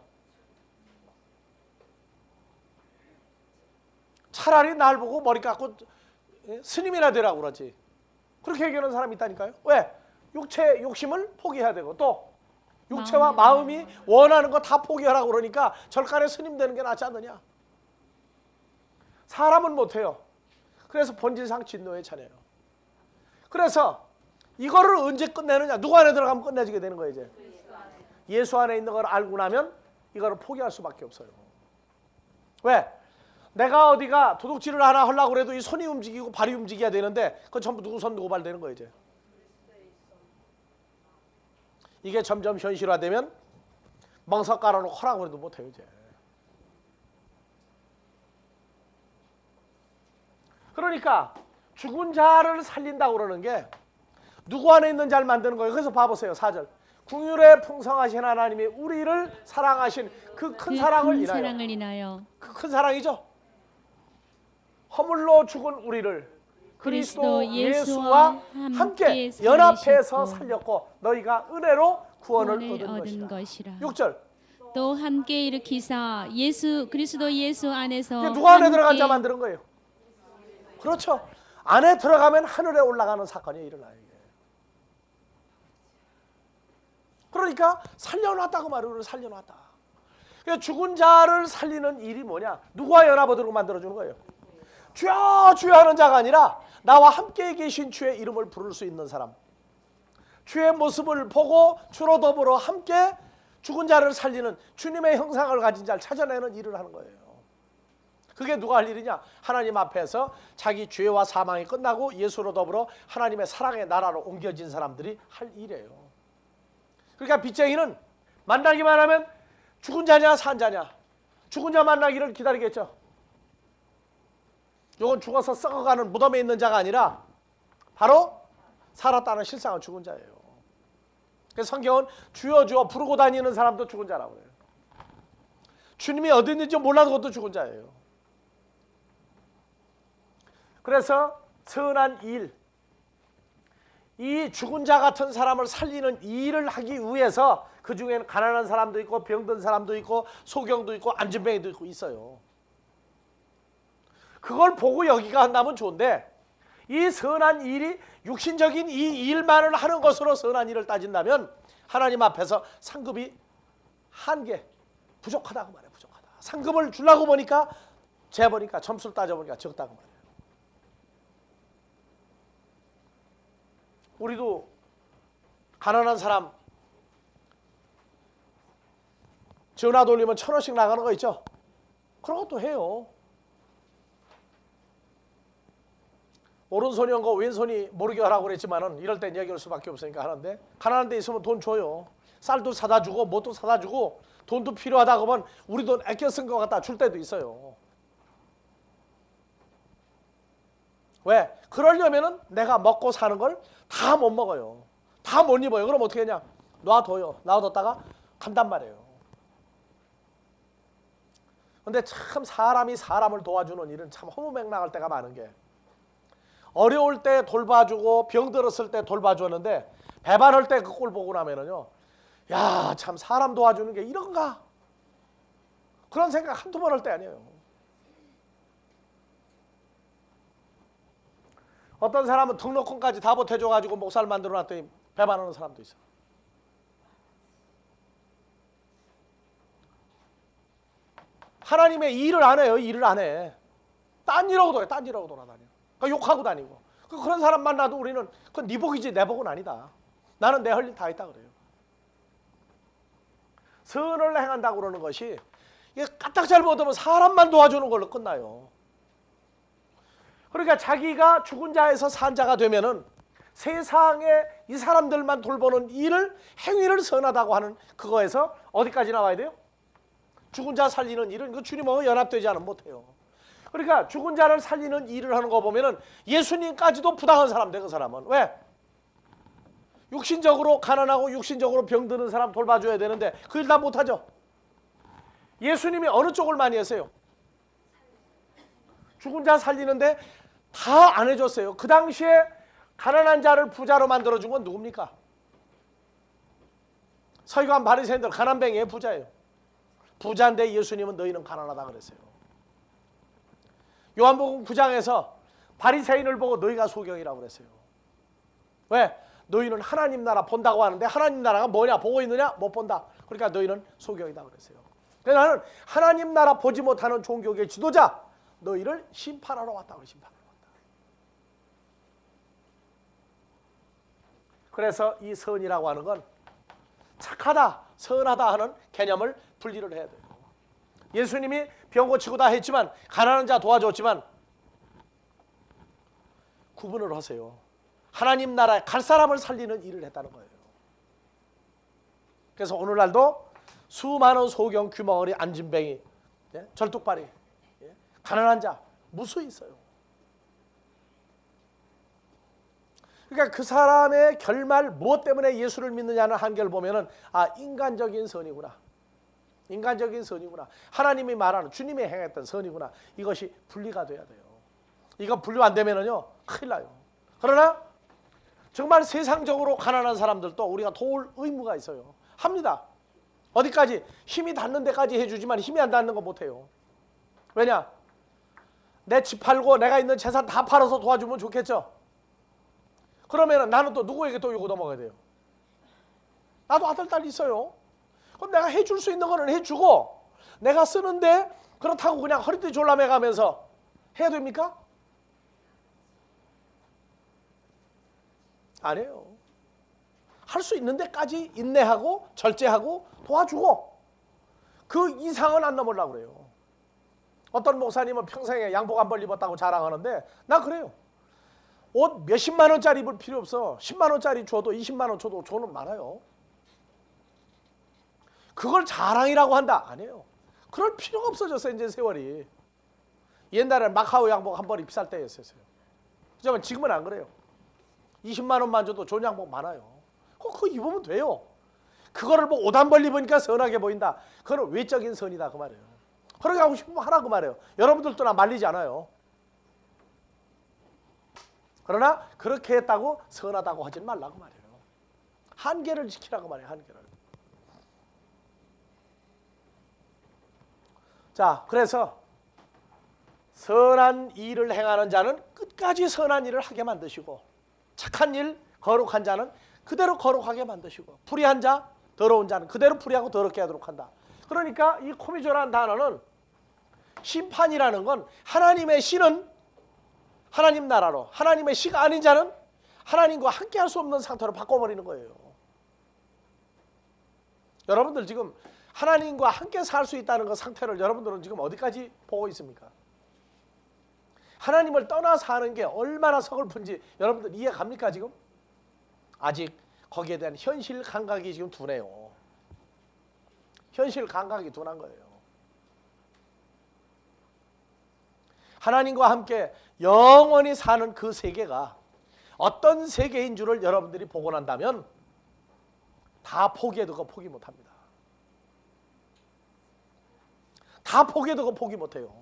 차라리 날 보고 머리 깎고 스님이나 되라고 그러지. 그렇게 얘기하는 사람이 있다니까요. 왜? 육체 욕심을 포기해야 되고 또 육체와 마음이 원하는 거 다 포기하라고 그러니까 절간에 스님 되는 게 낫지 않느냐. 사람은 못해요. 그래서 본질상 진노의 자녀예요. 그래서 이거를 언제 끝내느냐? 누구 안에 들어가면 끝내지게 되는 거예요. 이제 예수 안에 있는 걸 알고 나면 이거를 포기할 수밖에 없어요. 왜? 내가 어디가 도둑질을 하나 하려고 해도 이 손이 움직이고 발이 움직여야 되는데 그건 전부 누구 손 누구 발 되는 거예요. 이제 이게 점점 현실화되면 멍석 깔아놓고 하라고 해도 못해요. 이제 그러니까 죽은 자를 살린다고 그러는 게 누구 안에 있는 자를 만드는 거예요. 그래서 봐보세요. 4절. 긍휼에 풍성하신 하나님이 우리를 사랑하신 그 큰 사랑을 인하여. 그 큰 사랑이죠. 허물로 죽은 우리를 그리스도 예수와 함께 연합해서 살렸고 너희가 은혜로 구원을 얻은 것이라. 6절. 또 함께 일으키사 그리스도 예수 안에서 누가 안에 들어간 자 만드는 거예요. 그렇죠. 안에 들어가면 하늘에 올라가는 사건이 일어나요. 그러니까 살려놨다고 말해요. 살려놨다. 그러니까 죽은 자를 살리는 일이 뭐냐? 누구와 연합하도록 만들어주는 거예요. 주여 주여 하는 자가 아니라 나와 함께 계신 주의 이름을 부를 수 있는 사람, 주의 모습을 보고 주로 더불어 함께 죽은 자를 살리는 주님의 형상을 가진 자를 찾아내는 일을 하는 거예요. 그게 누가 할 일이냐? 하나님 앞에서 자기 죄와 사망이 끝나고 예수로 더불어 하나님의 사랑의 나라로 옮겨진 사람들이 할 일이에요. 그러니까 빚쟁이는 만나기만 하면 죽은 자냐 산 자냐, 죽은 자 만나기를 기다리겠죠. 이건 죽어서 썩어가는 무덤에 있는 자가 아니라 바로 살았다는 실상은 죽은 자예요. 그래서 성경은 주여 주여 부르고 다니는 사람도 죽은 자라고 해요. 주님이 어디 있는지 몰라도 그것도 죽은 자예요. 그래서 선한 일, 이 죽은 자 같은 사람을 살리는 일을 하기 위해서 그 중에는 가난한 사람도 있고 병든 사람도 있고 소경도 있고 안진뱅이도 있고 있어요. 그걸 보고 여기가 한다면 좋은데 이 선한 일이 육신적인 이 일만을 하는 것으로 선한 일을 따진다면 하나님 앞에서 상급이 한계 부족하다고 말해요. 부족하다. 상급을 주려고 보니까 재보니까 점수를 따져보니까 적다고 말해요. 우리도 가난한 사람 전화 돌리면 1,000원씩 나가는 거 있죠? 그런 것도 해요. 오른손이 온 거 왼손이 모르게 하라고 그랬지만은 이럴 땐 얘기할 수밖에 없으니까 하는데 가난한 데 있으면 돈 줘요. 쌀도 사다 주고 뭣도 사다 주고 돈도 필요하다 그러면 우리 돈 아껴 쓴 거 갖다 줄 때도 있어요. 왜? 그러려면은 내가 먹고 사는 걸 다 못 먹어요. 다 못 입어요. 그럼 어떻게 하냐? 놔둬요. 놔뒀다가 간단 말이에요. 근데 참 사람이 사람을 도와주는 일은 참 허무맹랑할 때가 많은 게 어려울 때 돌봐주고 병 들었을 때 돌봐주었는데 배반할 때 그 꼴 보고 나면은요, 야, 참 사람 도와주는 게 이런가? 그런 생각 한두 번 할 때 아니에요. 어떤 사람은 등록금까지 다 보태줘가지고 목사를 만들어놨더니 배반하는 사람도 있어. 하나님의 일을 안 해요. 일을 안 해. 딴 일하고 돌아다녀. 딴 일하고 돌아다녀. 그러니까 욕하고 다니고. 그런 사람 만나도 우리는 그건 네 복이지 내 복은 아니다. 나는 내 할 일 다 했다 그래요. 선을 행한다고 그러는 것이 이게 까딱 잘못하면 사람만 도와주는 걸로 끝나요. 그러니까 자기가 죽은 자에서 산 자가 되면은 세상에 이 사람들만 돌보는 일을 행위를 선하다고 하는 그거에서 어디까지 나와야 돼요? 죽은 자 살리는 일은 그 주님하고 연합되지 않으면 못해요. 그러니까 죽은 자를 살리는 일을 하는 거 보면은 예수님까지도 부당한 사람들 그 사람은 왜? 육신적으로 가난하고 육신적으로 병드는 사람 돌봐줘야 되는데 그 일 다 못하죠. 예수님이 어느 쪽을 많이 했어요? 죽은 자 살리는데 다 안 해줬어요. 그 당시에 가난한 자를 부자로 만들어준 건 누굽니까? 서기관 바리새인들 가난뱅이의 부자예요. 부자인데 예수님은 너희는 가난하다 그랬어요. 요한복음 9장에서 바리새인을 보고 너희가 소경이라고 그랬어요. 왜? 너희는 하나님 나라 본다고 하는데 하나님 나라가 뭐냐? 보고 있느냐? 못 본다. 그러니까 너희는 소경이다 그랬어요. 그래서 나는 하나님 나라 보지 못하는 종교계 지도자 너희를 심판하러 왔다고 심판하러 왔다. 그래서 이 선이라고 하는 건 착하다, 선하다 하는 개념을 분리를 해야 돼요. 예수님이 병 고치고 다 했지만 가난한 자 도와줬지만 구분을 하세요. 하나님 나라에 갈 사람을 살리는 일을 했다는 거예요. 그래서 오늘날도 수많은 소경, 귀머거리, 안진뱅이, 절뚝발이, 가난한 자 무수히 있어요. 그러니까 그 사람의 결말 무엇 때문에 예수를 믿느냐는 한계를 보면은 아, 인간적인 선이구나. 인간적인 선이구나. 하나님이 말하는 주님이 행했던 선이구나. 이것이 분리가 돼야 돼요. 이거 분리 안 되면은요 큰일 나요. 그러나 정말 세상적으로 가난한 사람들도 우리가 도울 의무가 있어요. 합니다. 어디까지? 힘이 닿는 데까지 해주지만 힘이 안 닿는 거 못해요. 왜냐? 내 집 팔고 내가 있는 재산 다 팔아서 도와주면 좋겠죠. 그러면 나는 또 누구에게 또 요거 넘어가야 돼요? 나도 아들, 딸 있어요. 그럼 내가 해줄 수 있는 거는 해주고 내가 쓰는데 그렇다고 그냥 허리띠 졸라매가면서 해야 됩니까? 아니에요. 할 수 있는 데까지 인내하고 절제하고 도와주고 그 이상은 안 넘으려고 그래요. 어떤 목사님은 평생에 양복 한 벌 입었다고 자랑하는데 나 그래요. 옷 몇십만 원짜리 입을 필요 없어. 10만 원짜리 줘도 20만 원 줘도 저는 많아요. 그걸 자랑이라고 한다? 아니에요. 그럴 필요가 없어졌어요. 이제 세월이. 옛날에는 마카오 양복 한 벌이 비쌀 때였어요. 하지만 지금은 안 그래요. 20만 원만 줘도 좋은 양복 많아요. 그거 입으면 돼요. 그거를 뭐 옷 한 벌 입으니까 선하게 보인다. 그건 외적인 선이다 그 말이에요. 그렇게 하고 싶으면 하라 그 말이에요. 여러분들도 나 말리지 않아요. 그러나 그렇게 했다고 선하다고 하지 말라고 말이에요. 한계를 지키라고 말이에요. 한계를. 자, 그래서 선한 일을 행하는 자는 끝까지 선한 일을 하게 만드시고 착한 일, 거룩한 자는 그대로 거룩하게 만드시고 불의한 자, 더러운 자는 그대로 불의하고 더럽게 하도록 한다. 그러니까 이 코미조라는 단어는 심판이라는 건 하나님의 씨는 하나님 나라로, 하나님의 씨가 아닌 자는 하나님과 함께 할 수 없는 상태로 바꿔버리는 거예요. 여러분들 지금 하나님과 함께 살 수 있다는 그 상태를 여러분들은 지금 어디까지 보고 있습니까? 하나님을 떠나 사는 게 얼마나 서글픈지 여러분들 이해 갑니까 지금? 아직 거기에 대한 현실 감각이 지금 둔해요. 현실 감각이 둔한 거예요. 하나님과 함께 영원히 사는 그 세계가 어떤 세계인 줄을 여러분들이 보고 난다면 다 포기해도 포기 못합니다. 다 포기해도 포기 못해요.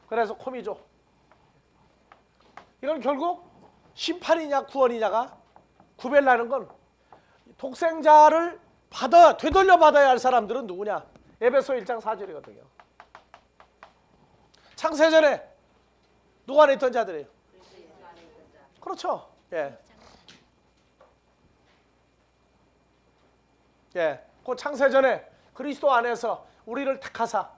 그래서 코미조, 이건 결국 심판이냐 구원이냐가 구별나는 건 독생자를 되돌려 받아야 할 사람들은 누구냐? 에베소 1장 4절이거든요. 창세전에 누구 안에 있던 자들이에요? 그렇죠. 예. 예. 그 창세전에 그리스도 안에서 우리를 택하사,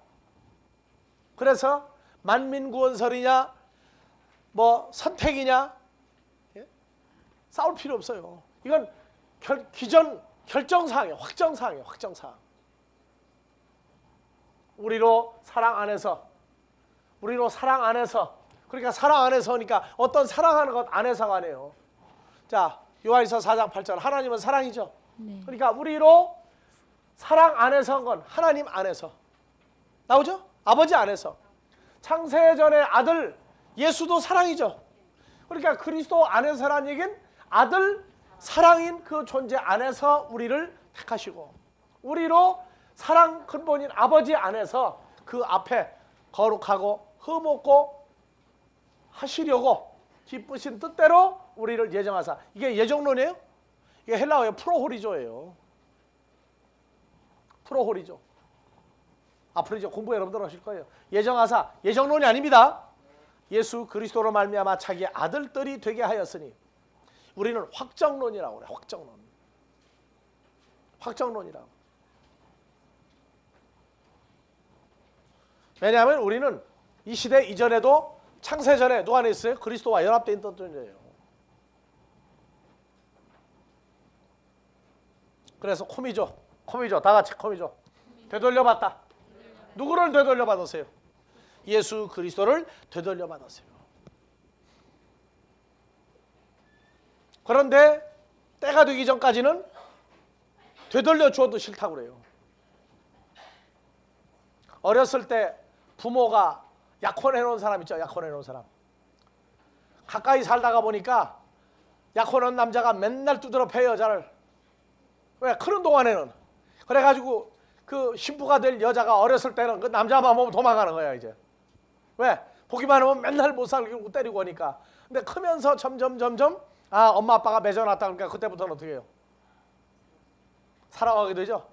그래서 만민구원설이냐 뭐 선택이냐, 예? 싸울 필요 없어요. 이건 기존 결정사항이에요. 확정사항이에요. 확정사항. 우리로 사랑 안에서, 그러니까 사랑 안에서니까 어떤 사랑하는 것 안에서가 아니에요. 자, 요한일서 4장 8절, 하나님은 사랑이죠. 네. 그러니까 우리로 사랑 안에서 한 건 하나님 안에서 나오죠? 아버지 안에서. 창세전의 아들 예수도 사랑이죠. 그러니까 그리스도 안에서라는 얘기는 아들 사랑인 그 존재 안에서 우리를 택하시고, 우리로 사랑 근본인 아버지 안에서 그 앞에 거룩하고 흠없고 하시려고 기쁘신 뜻대로 우리를 예정하사. 이게 예정론이에요? 이게 헬라어의 프로호리조예요. 프로호리조. 앞으로 이제 공부 여러분들 하실 거예요. 예정하사, 예정론이 아닙니다. 예수 그리스도로 말미암아 자기의 아들들이 되게 하였으니. 우리는 확정론이라고 그래요. 확정론. 확정론이라고. 왜냐하면 우리는 이 시대 이전에도 창세전에 누가 안에 있어요? 그리스도와 연합되어 있던 존재예요. 그래서 코미조, 다 같이 코미조. 되돌려받다. 누구를 되돌려받았어요? 예수 그리스도를 되돌려받았어요. 그런데 때가 되기 전까지는 되돌려 주어도 싫다고 그래요. 어렸을 때 부모가 약혼해 놓은 사람 있죠? 약혼해 놓은 사람. 가까이 살다가 보니까 약혼한 남자가 맨날 두드러 패 여자를. 왜? 그런 동안에는. 그래가지고 그 신부가 될 여자가 어렸을 때는 그 남자만 보면 도망가는 거야 이제. 왜? 보기만 하면 맨날 못 살고 때리고 하니까. 근데 크면서 점점 엄마 아빠가 맺어놨다 그러니까 그때부터는 어떻게 해요? 사랑하게 되죠.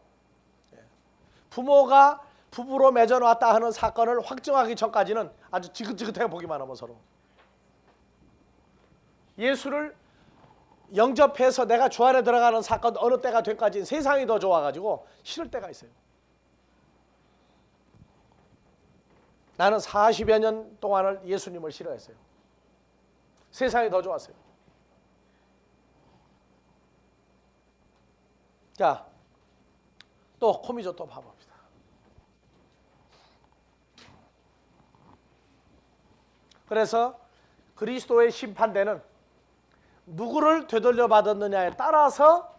부모가 부부로 맺어놨다 하는 사건을 확정하기 전까지는 아주 지긋지긋하게 보기만 하면 서로. 예수를 영접해서 내가 주 안에 들어가는 사건 어느 때가 된까지는 세상이 더 좋아가지고 싫을 때가 있어요. 나는 40여 년 동안을 예수님을 싫어했어요. 세상이 더 좋았어요. 자, 또 코미조 또 봐봅시다. 그래서 그리스도의 심판대는 누구를 되돌려 받았느냐에 따라서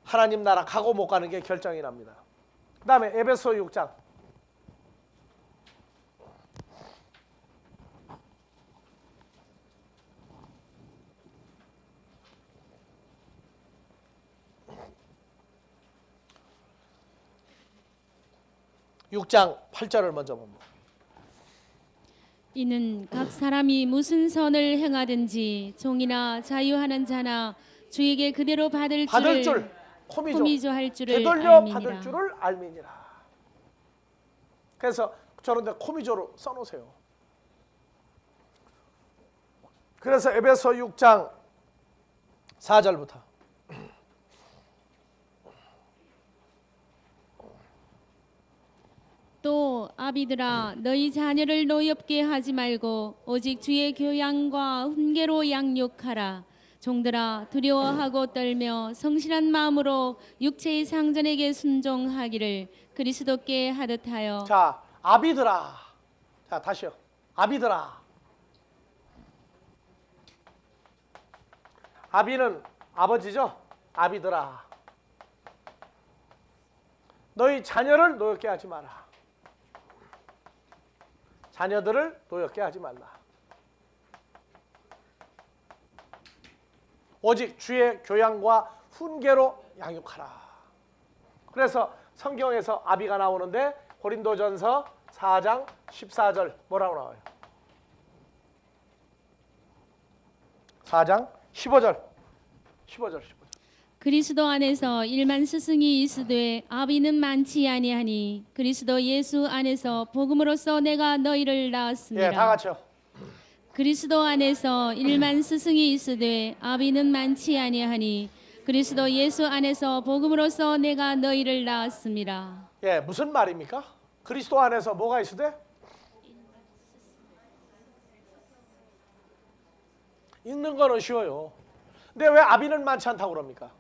하나님 나라 가고 못 가는 게 결정이 납니다. 그 다음에 에베소 6장. (6장) 8절을 먼저 봅니다. 이는 각 사람이 무슨 선을 행하든지 종이나 자유하는 자나 주에게 그대로 받을 줄 코미조 코미조 할 줄을 되돌려 알미니라. 받을 줄을 알미니라. 그래서 저런데 코미조로 써놓으세요. 그래서 에베소 6장 4절부터 또 아비들아 너희 자녀를 노엽게 하지 말고 오직 주의 교양과 훈계로 양육하라. 종들아 두려워하고 떨며 성실한 마음으로 육체의 상전에게 순종하기를 그리스도께 하듯하여. 자, 아비들아. 자, 다시요. 아비들아. 아비는 아버지죠. 아비들아. 너희 자녀를 노엽게 하지 마라. 자녀들을 노엽게 하지 말라. 오직 주의 교양과 훈계로 양육하라. 그래서 성경에서 아비가 나오는데 고린도전서 4장 14절 뭐라고 나와요? 4장 15절. 그리스도 안에서 일만 스승이 있으되 아비는 많지 아니하니 그리스도 예수 안에서 복음으로써 내가 너희를 낳았습니다. 예, 다 같이요. 그리스도 안에서 일만 스승이 있으되 아비는 많지 아니하니 그리스도 예수 안에서 복음으로써 내가 너희를 낳았습니다. 예, 무슨 말입니까? 그리스도 안에서 뭐가 있으되? 읽는 거는 쉬워요. 근데 왜 아비는 많지 않다고 그럽니까?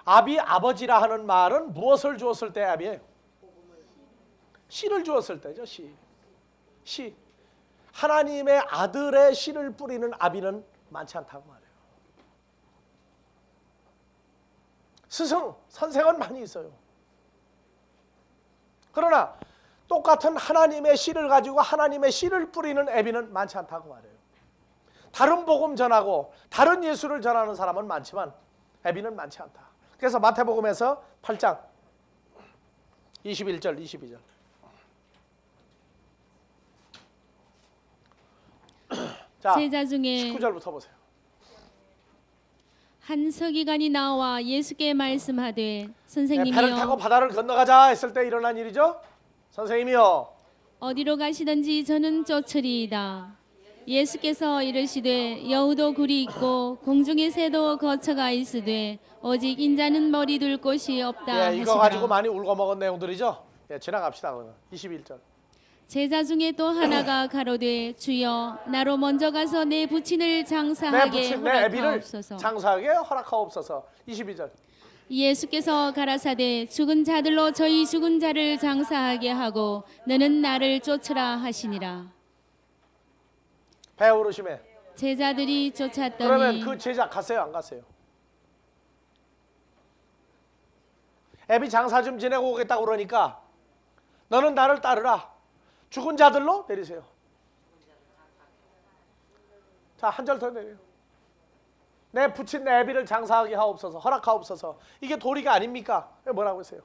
아비, 아버지라 하는 말은 무엇을 주었을 때 아비예요? 씨를 주었을 때죠. 씨. 하나님의 아들의 씨를 뿌리는 아비는 많지 않다고 말해요. 스승, 선생은 많이 있어요. 그러나 똑같은 하나님의 씨를 가지고 하나님의 씨를 뿌리는 애비는 많지 않다고 말해요. 다른 복음 전하고 다른 예수를 전하는 사람은 많지만 애비는 많지 않다. 그래서 마태복음에서 8장 21절 22절 자, 제자 중에 19절부터 보세요. 한 서기관이 나와 예수께 말씀하되 선생님이여, 배를 타고 바다를 건너가자 했을 때 일어난 일이죠. 선생님이여 어디로 가시든지 저는 쫓으리이다. 예수께서 이르시되 여우도 굴이 있고 공중의 새도 거처가 있으되 오직 인자는 머리 둘 곳이 없다 하시라. 이거 가지고 많이 울고 먹은 내용들이죠. 지나갑시다. 그러면 21절. 제자 중에 또 하나가 가로되 주여 나로 먼저 가서 내 부친을 장사하게 내 애비를 허락하옵소서. 장사하게 허락하옵소서. 22절. 예수께서 가라사대 죽은 자들로 저희 죽은 자를 장사하게 하고 너는 나를 쫓으라 하시니라. 배 오르심에 제자들이 쫓았더니 그러면 그 제자 갔어요 안 갔어요? 애비 장사 좀 지내고 오겠다고 그러니까 너는 나를 따르라. 죽은 자들로 내리세요. 자, 한 절 더 내려요. 내 부친 내 애비를 장사하게 하옵소서. 허락하옵소서. 이게 도리가 아닙니까? 뭐라고 했어요?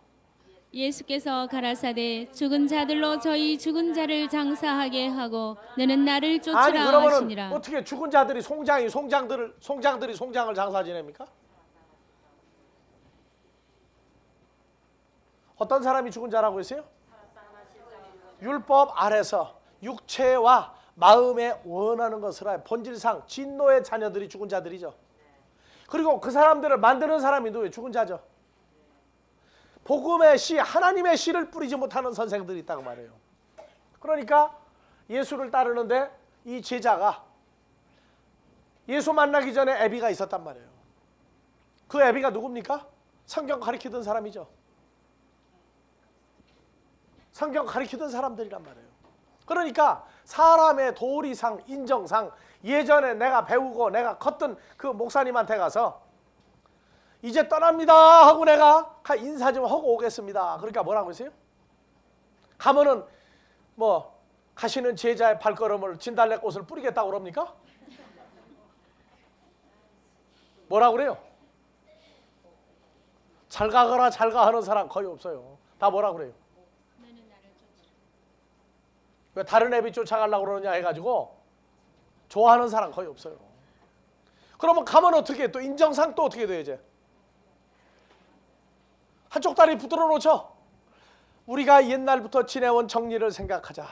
예수께서 가라사대 죽은 자들로 저희 죽은 자를 장사하게 하고 너는 나를 쫓으라 아니 그러면은 하시니라. 어떻게 죽은 자들이 송장들이 송장을 장사 지냅니까? 어떤 사람이 죽은 자라고 했어요? 율법 아래서 육체와 마음에 원하는 것을 하여 본질상 진노의 자녀들이 죽은 자들이죠. 그리고 그 사람들을 만드는 사람이 누구예요? 죽은 자죠. 복음의 씨, 하나님의 씨를 뿌리지 못하는 선생들이 있다고 말해요. 그러니까 예수를 따르는데 이 제자가 예수 만나기 전에 애비가 있었단 말이에요. 그 애비가 누굽니까? 성경 가르치던 사람이죠. 성경 가르치던 사람들이란 말이에요. 그러니까 사람의 도리상, 인정상 예전에 내가 배우고 내가 컸던 그 목사님한테 가서 이제 떠납니다 하고 내가 인사 좀 하고 오겠습니다. 그러니까 뭐라고 했어요? 가면은 뭐 가시는 제자의 발걸음을 진달래꽃을 뿌리겠다고 그럽니까? 뭐라고 그래요? 잘 가거라 잘 가 하는 사람 거의 없어요. 다 뭐라고 그래요? 왜 다른 애비 쫓아가려고 그러냐 해가지고 좋아하는 사람 거의 없어요. 그러면 가면 어떻게 해? 또 인정상 또 어떻게 돼요 이제? 한쪽 다리 붙들어 놓죠. 우리가 옛날부터 지내온 정리를 생각하자.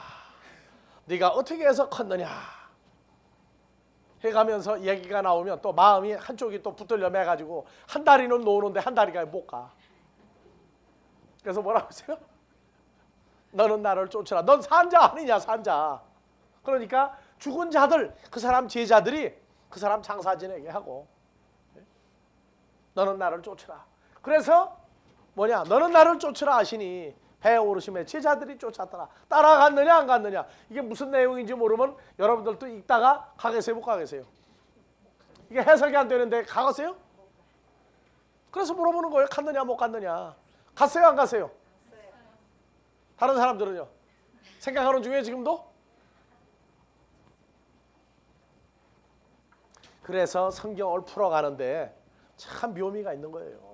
네가 어떻게 해서 컸느냐 해가면서 얘기가 나오면 또 마음이 한쪽이 또 붙들려 매가지고 한 다리는 놓는데 한 다리가 못 가. 그래서 뭐라고 했어요? 너는 나를 쫓으라. 넌 산자 아니냐, 산자. 그러니까 죽은 자들, 그 사람 제자들이 그 사람 장사 지내게 하고, 너는 나를 쫓으라. 그래서 뭐냐, 너는 나를 쫓으라 하시니 배에 오르심에 제자들이 쫓았더라. 따라갔느냐 안 갔느냐. 이게 무슨 내용인지 모르면 여러분들도 읽다가 가겠어요, 못 가겠어요? 이게 해석이 안 되는데 가겠어요? 그래서 물어보는 거예요. 갔느냐 못 갔느냐. 갔어요 안 갔어요? 다른 사람들은요? 생각하는 중에 지금도? 그래서 성경을 풀어가는데 참 묘미가 있는 거예요.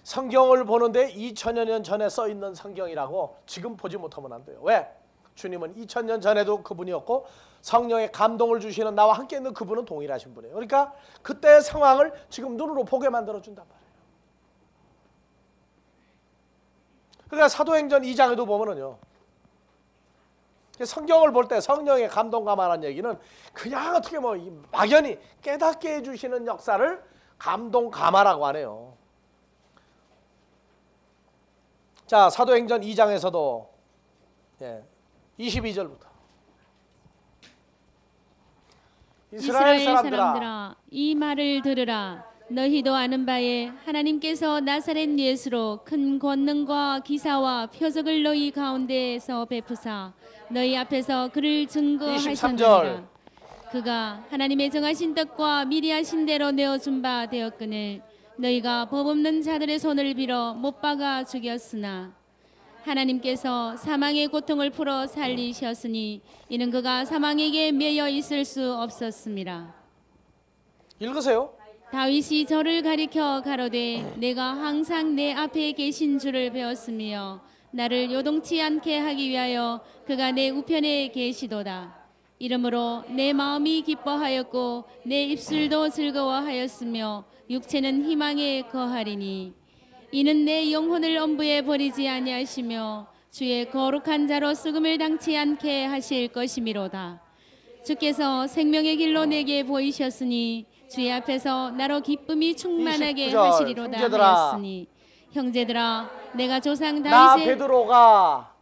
성경을 보는데 2000여 년 전에 써 있는 성경이라고 지금 보지 못하면 안 돼요. 왜? 주님은 2000년 전에도 그분이었고 성령의 감동을 주시는 나와 함께 있는 그분은 동일하신 분이에요. 그러니까 그때의 상황을 지금 눈으로 보게 만들어준단 말이에요. 그러니까 사도행전 2장에도 보면은요, 성경을 볼 때 성령의 감동과 말한 얘기는 그냥 어떻게 뭐 막연히 깨닫게 해주시는 역사를 감동 감화라고 하네요. 자, 사도행전 2장에서도 22절부터 이스라엘 사람들아 이 말을 들으라. 너희도 아는 바에 하나님께서 나사렛 예수로 큰 권능과 기사와 표적을 너희 가운데에서 베푸사 너희 앞에서 그를 증거하셨느니라. 그가 하나님의 정하신 뜻과 미리 하신 대로 내어준 바 되었거늘 너희가 법 없는 자들의 손을 빌어 못 박아 죽였으나 하나님께서 사망의 고통을 풀어 살리셨으니 이는 그가 사망에게 매여 있을 수 없었습니다. 읽으세요. 다윗이 저를 가리켜 가로되 내가 항상 내 앞에 계신 줄을 배웠으며 나를 요동치 않게 하기 위하여 그가 내 우편에 계시도다. 이러므로 내 마음이 기뻐하였고 내 입술도 즐거워하였으며 육체는 희망에 거하리니 이는 내 영혼을 엄부에 버리지 아니하시며 주의 거룩한 자로 썩음을 당치 않게 하실 것이미로다. 주께서 생명의 길로 내게 보이셨으니 주의 앞에서 나로 기쁨이 충만하게 29절, 하시리로다 형제들아. 하였으니 형제들아 내가 조상 나 다윗의 베드로가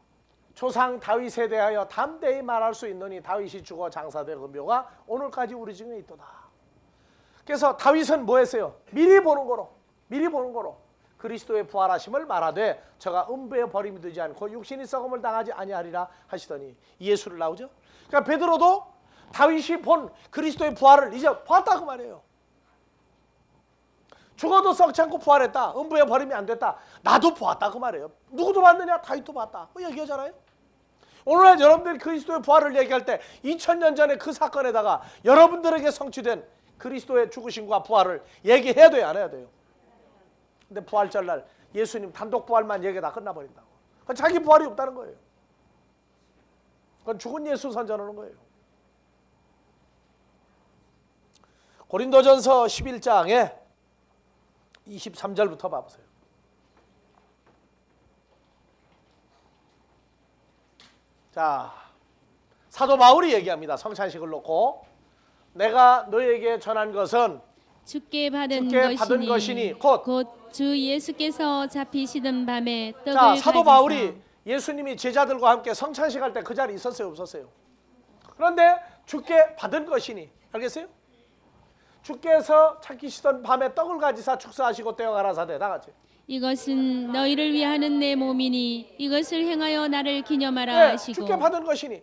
조상 다윗에 대하여 담대히 말할 수 있느니 다윗이 죽어 장사되고 묘가 오늘까지 우리 중에 있도다. 그래서 다윗은 뭐 했어요? 미리 보는 거로 그리스도의 부활하심을 말하되 저가 음부에 버림이 되지 않고 육신이 썩음을 당하지 아니하리라 하시더니 예수를 나오죠. 그러니까 베드로도 다윗이 본 그리스도의 부활을 이제 봤다 그 말이에요. 죽어도 썩지 않고 부활했다. 음부에 버림이 안 됐다. 나도 보았다 그 말이에요. 누구도 봤느냐? 다윗도 봤다. 그 얘기하잖아요. 오늘날 여러분들이 그리스도의 부활을 얘기할 때 2000년 전에 그 사건에다가 여러분들에게 성취된 그리스도의 죽으심과 부활을 얘기해야 돼요? 안 해야 돼요? 근데 부활절날 예수님 단독 부활만 얘기하다 끝나버린다고. 그건 자기 부활이 없다는 거예요. 그건 죽은 예수 선전하는 거예요. 고린도전서 11장에 23절부터 봐보세요. 자, 사도 바울이 얘기합니다. 성찬식을 놓고 내가 너에게 전한 것은 주께 받은 것이니 곧 주 예수께서 잡히시던 밤에 떡을 자, 사도 가지사 바울이 예수님이 제자들과 함께 성찬식 할 때 그 자리에 있었어요, 없었어요? 그런데 주께 받은 것이니, 알겠어요? 주께서 찾기시던 밤에 떡을 가지사 축사하시고 떼어 가라사대. 다 같이 이것은 너희를 위하는 내 몸이니 이것을 행하여 나를 기념하라 네, 하시고 주께 받은 것이니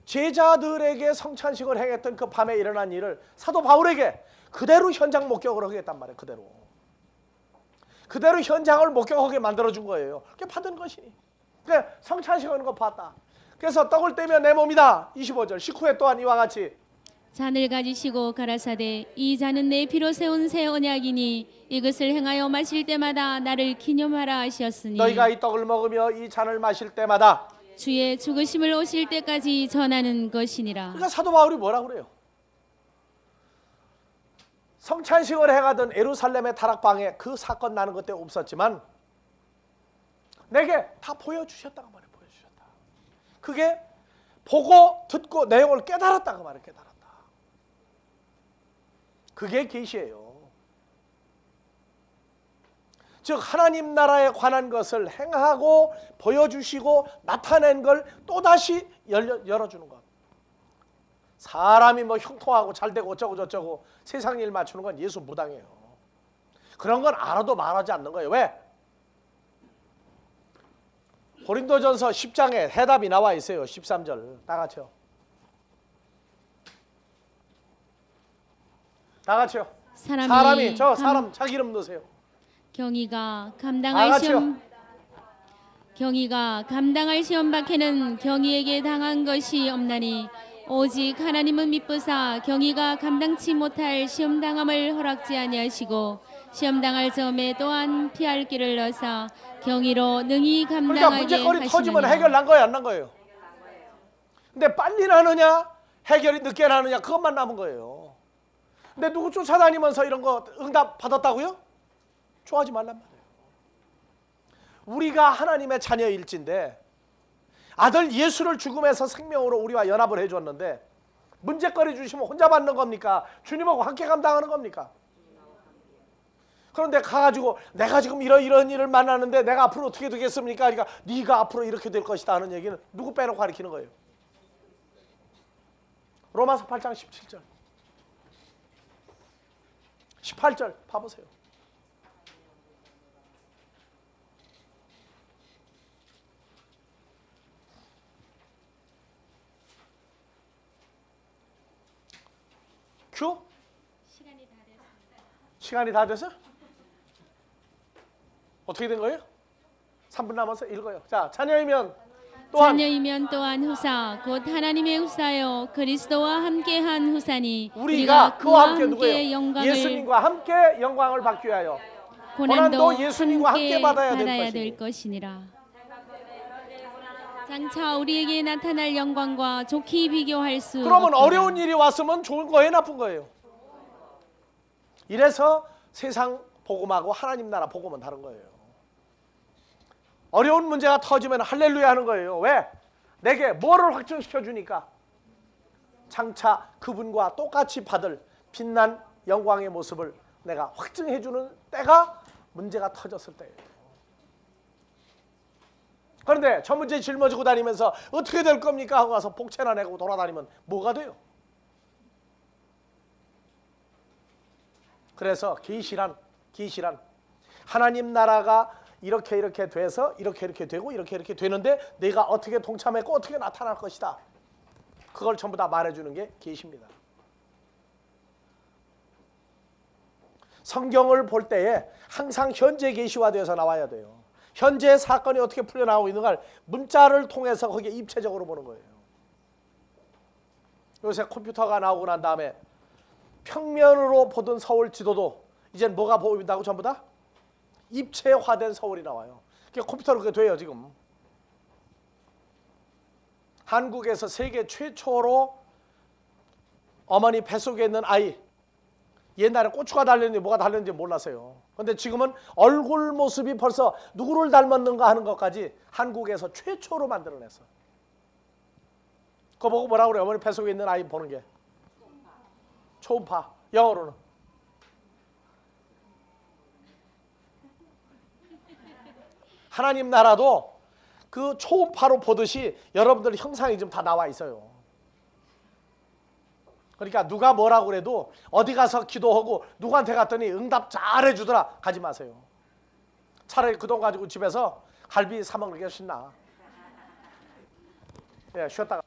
제자들에게 성찬식을 행했던 그 밤에 일어난 일을 사도 바울에게 그대로 현장 목격을 하겠단 말이에요. 그대로 현장을 목격하게 만들어준 거예요. 그게 받은 것이니. 그래, 성찬식 하는 거 봤다. 그래서 떡을 떼며 내 몸이다. 25절. 식후에 또한 이와 같이 잔을 가지시고 가라사대 이 잔은 내 피로 세운 새 언약이니 이것을 행하여 마실 때마다 나를 기념하라 하셨으니 너희가 이 떡을 먹으며 이 잔을 마실 때마다 주의 죽으심을 오실 때까지 전하는 것이니라. 그러니까 사도 바울이 뭐라고 그래요? 성찬식을 해가던 예루살렘의 다락방에 그 사건 나는 것 때문에 없었지만 내게 다 보여주셨다고 말해. 보여주셨다. 그게 보고 듣고 내용을 깨달았다고 말해. 깨달았다. 그게 계시예요. 즉 하나님 나라에 관한 것을 행하고 보여주시고 나타낸 걸 또다시 열어주는 것. 사람이 뭐 형통하고 잘되고 어쩌고 저쩌고 세상 일 맞추는 건 예수 무당이에요. 그런 건 알아도 말하지 않는 거예요. 왜? 고린도전서 10장에 해답이 나와 있어요. 13절 다 같이요. 다 같이요. 사람이 사람 자기 이름 넣으세요. 경희가 감당할 시험 밖에는 경희에게 당한 것이 없나니 오직 하나님은 미쁘사 경희가 감당치 못할 시험 당함을 허락지 아니하시고 시험 당할 점에 또한 피할 길을 넣어서 경희로 능히 감당하게 그러니까 문제거리 터지면 해결 난 거예요, 안 난 거예요? 근데 빨리 나느냐 해결이 늦게 나느냐 그것만 남은 거예요. 근데 누구 쫓아다니면서 이런 거 응답 받았다고요? 좋아하지 말란 말이에요. 우리가 하나님의 자녀일진데 아들 예수를 죽음에서 생명으로 우리와 연합을 해줬는데 문제거리 주시면 혼자 받는 겁니까? 주님하고 함께 감당하는 겁니까? 그런데 가가지고 내가 지금 이런 일을 만나는데 내가 앞으로 어떻게 되겠습니까? 그러니까 네가 앞으로 이렇게 될 것이다 하는 얘기는 누구 빼놓고 가르치는 거예요? 로마서 8장 17절 18절 봐보세요. 큐? 시간이 다 됐어요? 어떻게 된 거예요? 3분 남아서 읽어요. 자, 자녀이면 또한 후사 곧 하나님의 후사요 그리스도와 함께한 후사니 우리가 그와 함께 누구예요? 예수님과 함께 영광을 받기 위하여 고난도 예수님과 함께 받아야 될 것이니라. 장차 우리에게 나타날 영광과 좋게 비교할 수 그러면 없구나. 어려운 일이 왔으면 좋은 거예요, 나쁜 거예요? 이래서 세상 복음하고 하나님 나라 복음은 다른 거예요. 어려운 문제가 터지면 할렐루야 하는 거예요. 왜? 내게 뭐를 확증시켜 주니까 장차 그분과 똑같이 받을 빛난 영광의 모습을 내가 확증해 주는 때가 문제가 터졌을 때예요. 그런데 저 문제 짊어지고 다니면서 어떻게 될 겁니까 하고 가서 복채나 내고 돌아다니면 뭐가 돼요? 그래서 계시란 하나님 나라가 이렇게 돼서 이렇게 되고 이렇게 되는데 내가 어떻게 동참했고 어떻게 나타날 것이다. 그걸 전부 다 말해주는 게 계시입니다. 성경을 볼 때에 항상 현재 계시화되어서 나와야 돼요. 현재 사건이 어떻게 풀려나오고 있는가를 문자를 통해서 거기에 입체적으로 보는 거예요. 요새 컴퓨터가 나오고 난 다음에 평면으로 보던 서울 지도도 이젠 뭐가 보인다고 전부 다? 입체화된 서울이 나와요. 그게 컴퓨터로 그게 돼요 지금. 한국에서 세계 최초로 어머니 뱃속에 있는 아이, 옛날에 고추가 달렸는지 뭐가 달렸는지 몰랐어요. 그런데 지금은 얼굴 모습이 벌써 누구를 닮았는가 하는 것까지 한국에서 최초로 만들어냈어. 그거 보고 뭐라고 그래요? 어머니 뱃속에 있는 아이 보는 게 초음파, 영어로는 하나님 나라도 그 초음파로 보듯이 여러분들 형상이 지금 다 나와 있어요. 그러니까 누가 뭐라고 그래도 어디 가서 기도하고 누구한테 갔더니 응답 잘 해주더라 가지 마세요. 차라리 그 돈 가지고 집에서 갈비 사 먹는 게 훨씬 나아. 예, 쉬었다가